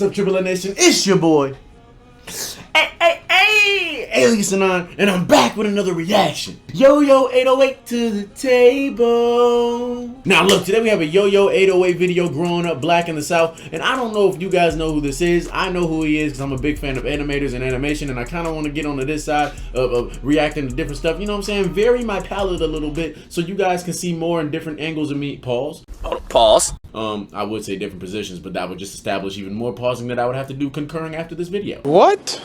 What's up, AAA Nation? It's your boy, Alias Anon, and I'm back with another reaction. Yo-Yo 808 to the table. Now look, today we have a Yo-Yo 808 video, growing up black in the South, and I don't know if you guys know who this is. I know who he is because I'm a big fan of animators and animation, and I kind of want to get onto this side of reacting to different stuff. You know what I'm saying? Vary my palette a little bit so you guys can see more in different angles of me. Pause. Pause. I would say different positions, but that would just establish even more pausing that I would have to do concurring after this video. What?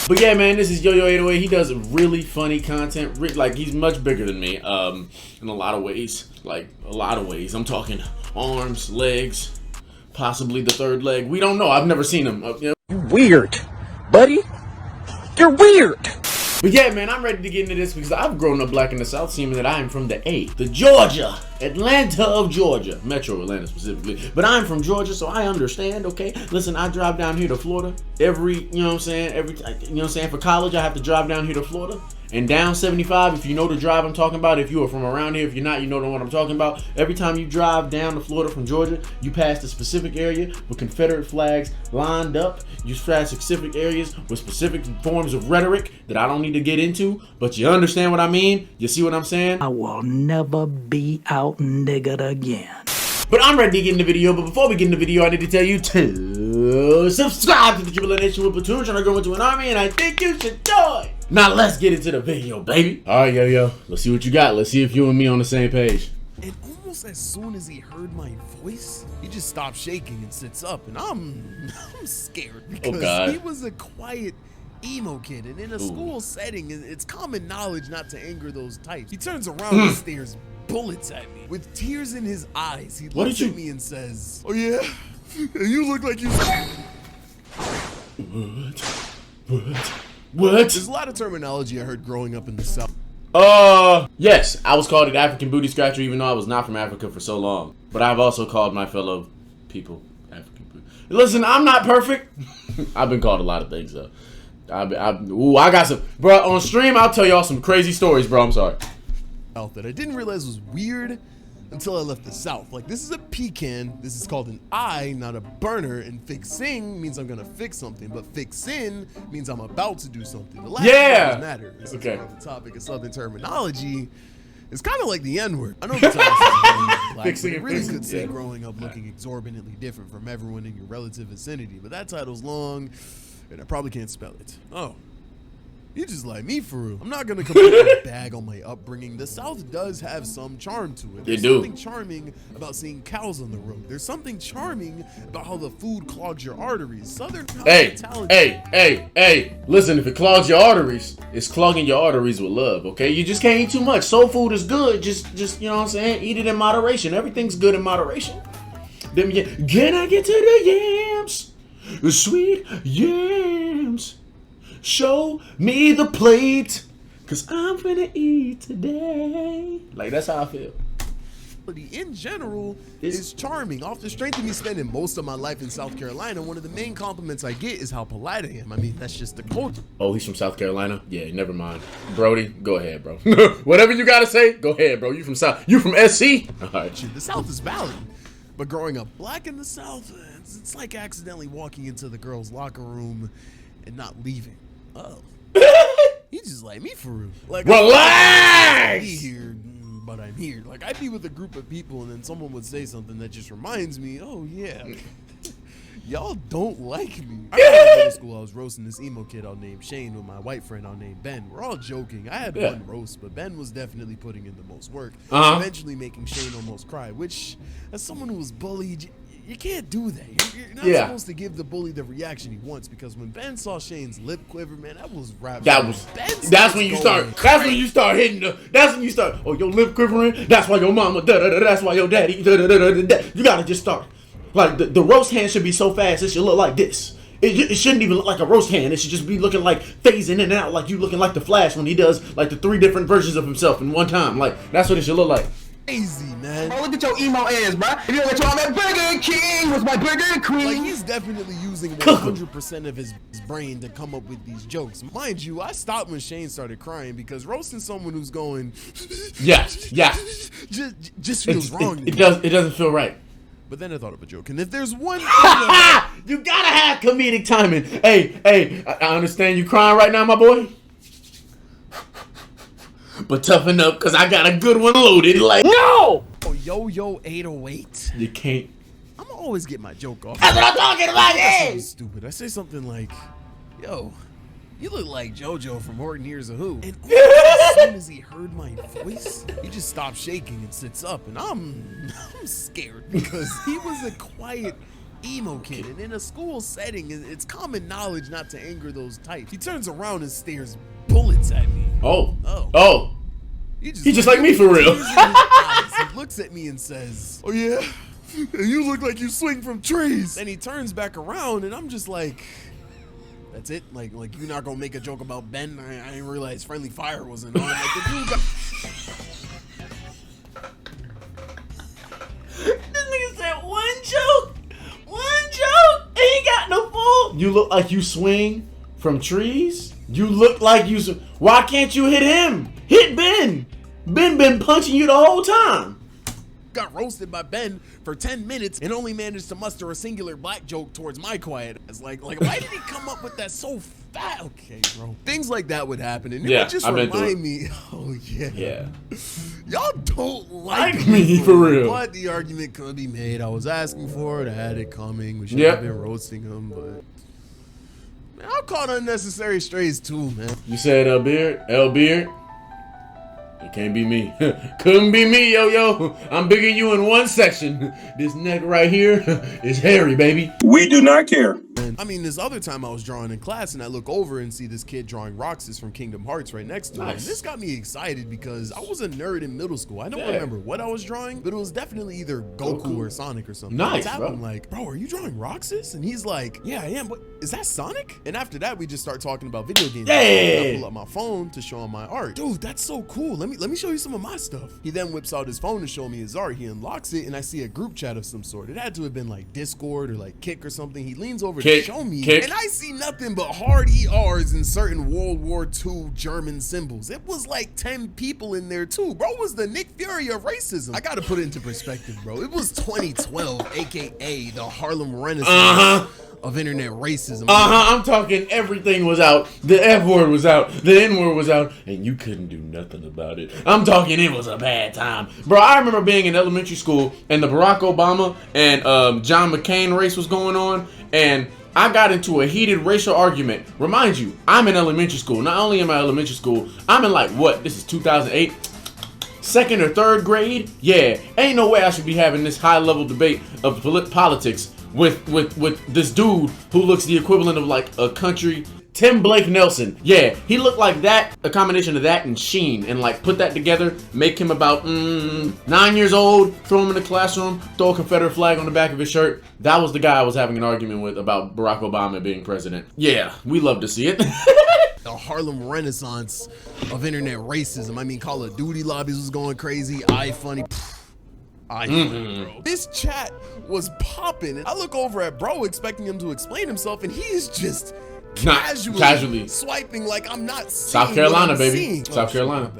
But yeah, man, this is Yo-Yo 808. He does really funny content. Like, he's much bigger than me, in a lot of ways. Like, a lot of ways. I'm talking arms, legs, possibly the third leg. We don't know. I've never seen him. You know? You're weird, buddy. You're weird. But yeah, man, I'm ready to get into this because I've grown up black in the South, seeming that I am from the A, the Georgia, Atlanta of Georgia, Metro Atlanta specifically. But I'm from Georgia, so I understand, okay? Listen, I drive down here to Florida every, you know what I'm saying, for college, I have to drive down here to Florida. And down 75, if you know the drive I'm talking about, if you are from around here, if you're not, you know the one I'm talking about. Every time you drive down to Florida from Georgia, you pass a specific area with Confederate flags lined up. You pass specific areas with specific forms of rhetoric that I don't need to get into, but you understand what I mean? You see what I'm saying? I will never be out niggered again. But I'm ready to get in the video, but before we get in the video, I need to tell you to subscribe to the AAA Nation with Platoon, trying to grow into an army, and I think you should join. Now let's get into the video, baby. All right, Yo-Yo, let's see what you got. Let's see if you and me on the same page. And almost as soon as he heard my voice, he just stopped shaking and sits up, and I'm scared because he was a quiet emo kid, and in a school setting, it's common knowledge not to anger those types. He turns around and stares bullets at me. With tears in his eyes, he looks at me and says, "Oh yeah? You look like you..." What? There's a lot of terminology I heard growing up in the South. Yes, I was called an African booty scratcher even though I was not from Africa for so long. But I've also called my fellow people African booty. Listen, I'm not perfect. I've been called a lot of things though. I got some, bro, on stream I'll tell y'all some crazy stories, bro. I'm sorry. That I didn't realize was weird until I left the South. Like, this is a pecan, this is called an eye, not a burner, and fixing means I'm gonna fix something, but fixin means I'm about to do something. The last doesn't matter. Okay. On the topic of Southern terminology, it's kind of like the N-word. I know the title is black, but it really could say growing up looking exorbitantly different from everyone in your relative vicinity, but that title's long, and I probably can't spell it. Oh. You just like me for real. I'm not gonna completely bag on my upbringing. The South does have some charm to it. There's something charming about seeing cows on the road. There's something charming about how the food clogs your arteries. Southern hospitality. Hey, listen, if it clogs your arteries, it's clogging your arteries with love, okay? You just can't eat too much. Soul food is good. Just you know what I'm saying? Eat it in moderation. Everything's good in moderation. Can I get to the yams? The sweet yams. Show me the plate, cause I'm finna eat today. Like, that's how I feel. In general, is charming. Off the strength of me spending most of my life in South Carolina, one of the main compliments I get is how polite I am. I mean, that's just the culture. Oh, he's from South Carolina? Yeah, never mind. Brody, go ahead, bro. Whatever you gotta say, go ahead, bro. You from South? You from SC? All right. The South is valid, but growing up black in the South, it's like accidentally walking into the girls' locker room and not leaving. Oh, he just like me for real. Like, relax. I'm here, but I'm here. Like, I'd be with a group of people, and then someone would say something that just reminds me. Oh yeah, y'all don't like me. I remember in middle school, I was roasting this emo kid I'll name Shane with my white friend I'll name Ben. We're all joking. I had one roast, but Ben was definitely putting in the most work, eventually making Shane almost cry. Which, as someone who was bullied, you can't do that. You're not supposed to give the bully the reaction he wants, because when Ben saw Shane's lip quiver, man, that was rap. That's when you start hitting that's when you start, oh, your lip quivering, that's why your mama, that's why your daddy, You gotta just start. Like, the roast hand should be so fast, it should look like this. It shouldn't even look like a roast hand. It should just be looking like phasing in and out, like you looking like the Flash when he does like the 3 different versions of himself in one time. Like, that's what it should look like. Crazy, man. Oh, look at your emo ass, bro. If you don't get your Burger King was my Burger Queen. Like, he's definitely using 100% of his brain to come up with these jokes. Mind you, I stopped when Shane started crying, because roasting someone who's going just feels wrong. It doesn't feel right. But then I thought of a joke, and if there's one thing you gotta have exact comedic timing. Hey, I understand you crying right now, my boy. But toughen up, cause I got a good one loaded. Like, no! Oh, Yoyo 808. You can't. I'm gonna always get my joke off. That's what I'm talking about, That's yeah! so stupid. I say something like, yo, you look like JoJo from Horton Hears a Who. And as soon as he heard my voice, he just stopped shaking and sits up. And I'm scared because he was a quiet emo kid. And in a school setting, it's common knowledge not to anger those types. He turns around and stares bullets at me. Oh. He's just like me for real. He looks at me and says, oh yeah, you look like you swing from trees. And he turns back around and I'm just like, that's it? Like you're not gonna make a joke about Ben? I didn't realize friendly fire wasn't on. Like the dude got... This nigga said one joke, and he got no full. You look like you swing from trees? You look like you... Why can't you hit him? Hit Ben. Ben been punching you the whole time. Got roasted by Ben for 10 minutes and only managed to muster a singular black joke towards my quiet. It's like why did he come up with that so fast? Okay, bro. Things like that would happen and it would just remind me, oh yeah. Y'all don't like me for real. But the argument could be made. I was asking for it. I had it coming. We should have been roasting him, but... Man, I'm caught unnecessary strays too, man. You said Beard? It can't be me. Couldn't be me, Yo-Yo. I'm bigger than you in one section. This neck right here is hairy, baby. We do not care. I mean, this other time I was drawing in class and I look over and see this kid drawing Roxas from Kingdom Hearts right next to him. And this got me excited because I was a nerd in middle school. I don't remember what I was drawing, but it was definitely either Goku or Sonic or something. Nice, bro. bro. I'm like, bro, are you drawing Roxas? And he's like, yeah, I am. But is that Sonic? And after that, we just start talking about video games. I pull up my phone to show him my art. Dude, that's so cool. Let me show you some of my stuff. He then whips out his phone to show me his art. He unlocks it and I see a group chat of some sort. It had to have been like Discord or like Kick or something. He leans over to show me and I see nothing but hard ERs and certain World War II German symbols. It was like 10 people in there too. Bro was the Nick Fury of racism. I gotta put it into perspective, bro. It was 2012, aka the Harlem Renaissance of internet racism. I'm talking everything was out. The F word was out. The N word was out. And you couldn't do nothing about it. I'm talking it was a bad time. Bro, I remember being in elementary school and the Barack Obama and John McCain race was going on. And I got into a heated racial argument. Remind you, I'm in elementary school. Not only am I elementary school, I'm in like what? This is 2008. Second or third grade? Yeah, ain't no way I should be having this high level debate of politics with this dude who looks the equivalent of like a country Tim Blake Nelson. Yeah, he looked like that, a combination of that and Sheen, and like put that together, make him about 9 years old, throw him in the classroom, throw a Confederate flag on the back of his shirt. That was the guy I was having an argument with about Barack Obama being president. Yeah, we love to see it. The Harlem Renaissance of internet racism. I mean, Call of Duty lobbies was going crazy. iFunny, bro. This chat was popping, and I look over at bro expecting him to explain himself, and he is just casually swiping like I'm not seeing South Carolina, baby. Seeing. South Carolina.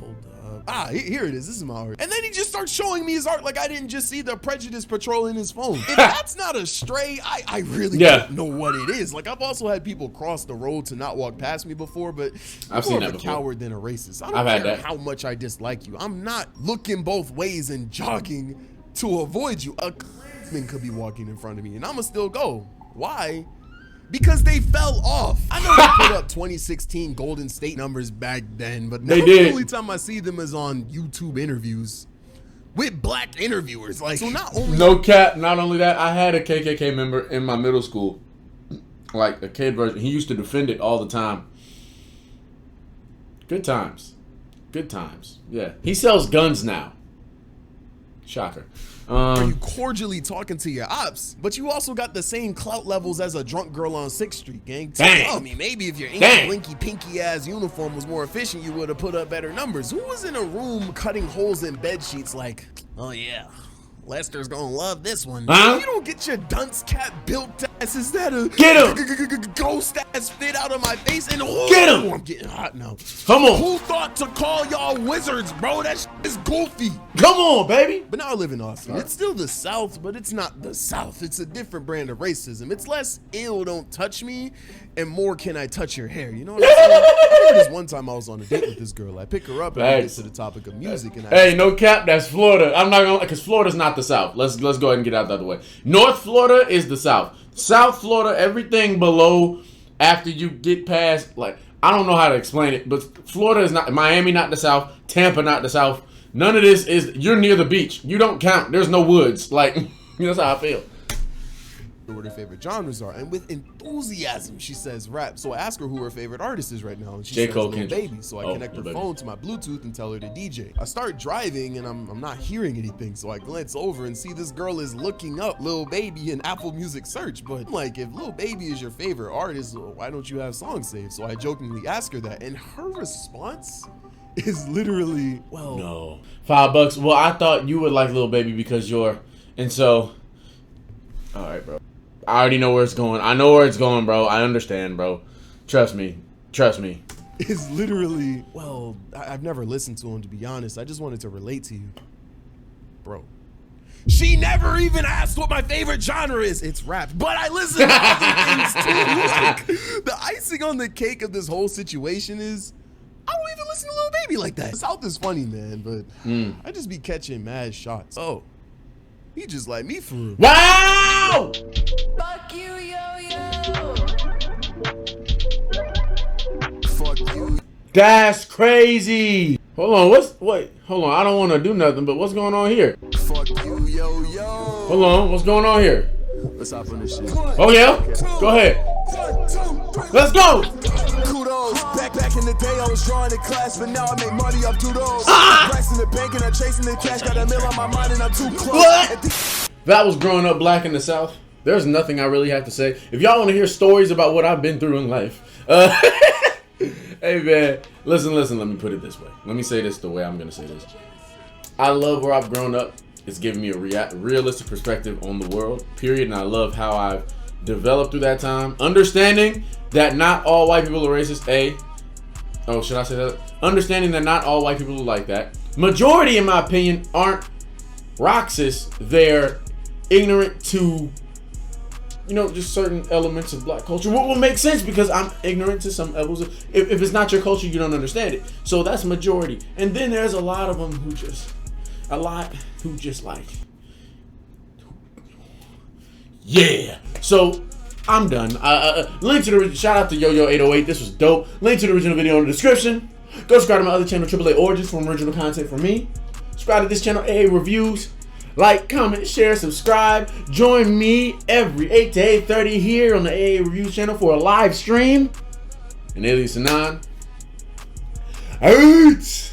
Hold up. Here it is. This is my art. And then he just starts showing me his art like I didn't just see the prejudice patrol in his phone. If that's not a stray, I really don't know what it is. Like, I've also had people cross the road to not walk past me before, but I've more seen of that a before. coward than a racist. I don't care how much I dislike you. I'm not looking both ways and jogging to avoid you. A Klansman could be walking in front of me and I'ma still go. Why? Because they fell off. I know they put up 2016 Golden State numbers back then, but now the only time I see them is on YouTube interviews with black interviewers. Like, so not only no cap, not only that, I had a KKK member in my middle school, like a kid version. He used to defend it all the time. Good times. Good times. Yeah. He sells guns now. Shocker. Are you cordially talking to your ops, but you also got the same clout levels as a drunk girl on 6th Street, gang. I mean, maybe if your blinky pinky ass uniform was more efficient, you would have put up better numbers. Who was in a room cutting holes in bed sheets like, oh yeah, Lester's gonna love this one. You don't get your dunce cap built up. Is that a ghost that spit out of my face? And Get him! I'm getting hot now. Come on. Who thought to call y'all wizards, bro? That shit is goofy. Come on, baby. But now I live in Austin. It's still the South, but it's not the South. It's a different brand of racism. It's less ill, don't touch me, and more can I touch your hair. You know what I'm saying? I remember this one time I was on a date with this girl. I pick her up and we get to the topic of music. And hey, no cap, that's Florida. I'm not gonna, because Florida's not the South. Let's go ahead and get out the other way. North Florida is the South. South Florida, everything below, after you get past, like, I don't know how to explain it, but Florida is not, Miami not the South, Tampa not the South. None of this is, you're near the beach. You don't count. There's no woods. Like, that's how I feel. What her favorite genres are, and with enthusiasm she says rap. So I ask her who her favorite artist is right now, and she says Lil Baby. So I connect her phone to my Bluetooth and tell her to DJ. I start driving and I'm not hearing anything, so I glance over and see this girl is looking up Lil Baby in Apple Music search. But I'm like, if Lil Baby is your favorite artist, why don't you have songs saved? So I jokingly ask her that, and her response is literally, well, no, $5. Well, I thought you would like Lil Baby because you're, and so, all right, bro. I already know where it's going. I know where it's going, bro. I understand, bro. Trust me. Trust me. It's literally, well, I've never listened to him, to be honest. I just wanted to relate to you. Bro. She never even asked what my favorite genre is. It's rap. But I listen to other things too. Like, the icing on the cake of this whole situation is, I don't even listen to Lil Baby like that. South is funny, man, but I just be catching mad shots. Oh. He just like me for real. Wow! Fuck you, Yoyo. Fuck you. That's crazy. Hold on, hold on, I don't want to do nothing, but what's going on here? Fuck you, Yoyo. Hold on, what's going on here? Let's hop on this shit. Oh yeah? Go ahead. Let's go! Kudos. Back in the day, I was drawing in class, but now I make money off doodles. Racks in the bank and I'm chasing the cash, got a mill on my mind and I'm too close. What? That was growing up black in the South. There's nothing I really have to say. If y'all want to hear stories about what I've been through in life, hey man, listen, let me put it this way. Let me say this the way I'm gonna say this. I love where I've grown up. It's given me a realistic perspective on the world, period, and I love how I've developed through that time. Understanding that not all white people are racist, should I say that? Understanding that not all white people are like that. Majority, in my opinion, aren't Roxas. They're ignorant to, just certain elements of black culture. What will make sense because I'm ignorant to some levels of, if it's not your culture, you don't understand it. So that's majority. And then there's a lot of them who just like, yeah. So I'm done. Link to the shout out to Yoyo808. This was dope. Link to the original video in the description. Go subscribe to my other channel, AAA Origins, for original content from me. Subscribe to this channel, AA Reviews. Like, comment, share, subscribe. Join me every 8 to 8:30 here on the AA Reviews channel for a live stream. And Alias Anon. Out.